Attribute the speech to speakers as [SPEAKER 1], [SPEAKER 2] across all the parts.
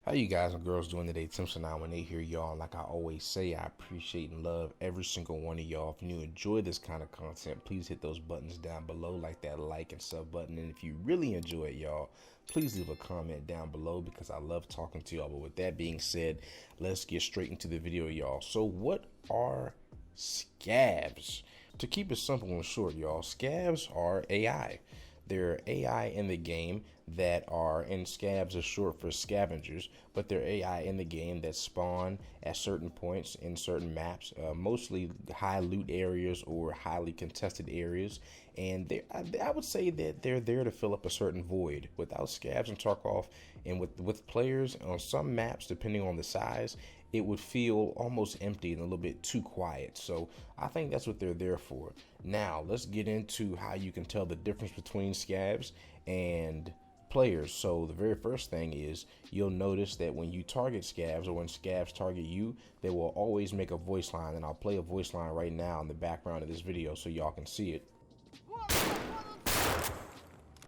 [SPEAKER 1] How you guys and girls doing today? Simpson918 here, y'all. Like I always say, I appreciate and love every single one of y'all. If you enjoy this kind of content, please hit those buttons down below, like that like and sub button. And if you really enjoy it, y'all, please leave a comment down below because I love talking to y'all. But with that being said, let's get straight into the video, y'all. So what are scavs? To keep it simple and short, y'all, scavs are AI. They're AI in the game that are, and scavs are short for scavengers, but they're AI in the game that spawn at certain points in certain maps, mostly high loot areas or highly contested areas. And I would say that they're there to fill up a certain void. Without scavs and Tarkov, and with players on some maps, depending on the size, it would feel almost empty and a little bit too quiet. So I think that's what they're there for. Now let's get into how you can tell the difference between scavs and players. So the very first thing is you'll notice that when you target scavs, or when scavs target you, they will always make a voice line, and I'll play a voice line right now in the background of this video so y'all can see it.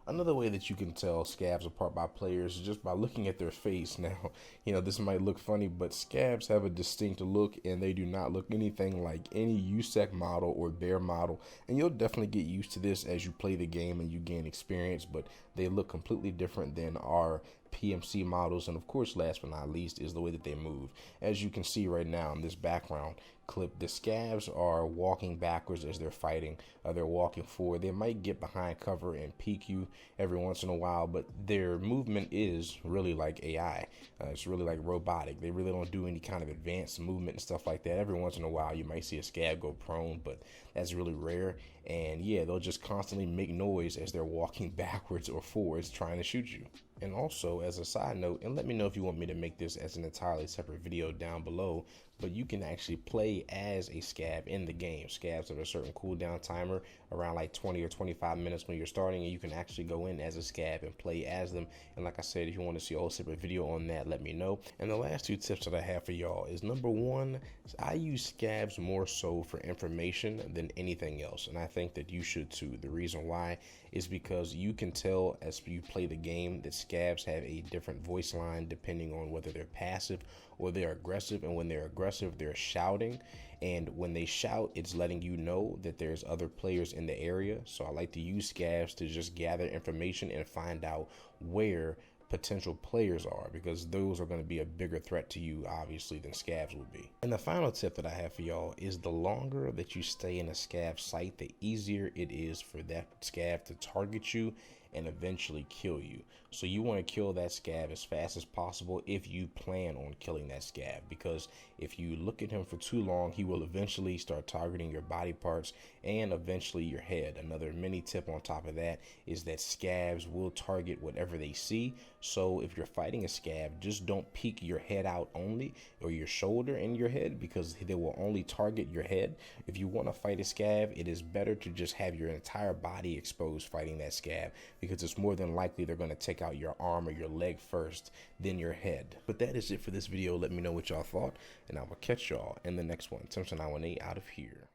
[SPEAKER 1] Another way that you can tell scavs apart by players is just by looking at their face. Now, this might look funny, but scavs have a distinct look, and they do not look anything like any USEC model or bear model. And you'll definitely get used to this as you play the game and you gain experience, but they look completely different than our PMC models. And of course, last but not least, is the way that they move. As you can see right now in this background clip, the scavs are walking backwards as they're fighting. They're walking forward. They might get behind cover and peek you every once in a while, but their movement is really like AI. It's really like robotic. They really don't do any kind of advanced movement and stuff like that. Every once in a while you might see a scav go prone, but that's really rare. And yeah, they'll just constantly make noise as they're walking backwards or forwards trying to shoot you. And also, as a side note, and let me know if you want me to make this as an entirely separate video down below, but you can actually play as a scav in the game. Scavs have a certain cooldown timer around like 20 or 25 minutes when you're starting, and you can actually go in as a scav and play as them. And like I said, if you want to see a whole separate video on that, let me know. And the last two tips that I have for y'all is, number one, I use scavs more so for information than anything else, and I think that you should too. The reason why is because you can tell as you play the game that scavs have a different voice line depending on whether they're passive or they're aggressive. And when they're aggressive, they're shouting, and when they shout, it's letting you know that there's other players in the area. So I like to use scavs to just gather information and find out where potential players are, because those are going to be a bigger threat to you, obviously, than scavs would be. And the final tip that I have for y'all is, the longer that you stay in a scav site, the easier it is for that scav to target you and eventually kill you. So you want to kill that scav as fast as possible if you plan on killing that scav, because if you look at him for too long, he will eventually start targeting your body parts and eventually your head. Another mini tip on top of that is that scavs will target whatever they see. So if you're fighting a scav, just don't peek your head out only, or your shoulder and your head, because they will only target your head. If you want to fight a scav, it is better to just have your entire body exposed fighting that scav, because it's more than likely they're going to take out your arm or your leg first, then your head. But that is it for this video. Let me know what y'all thought, and I will catch y'all in the next one. Simpson918 out of here.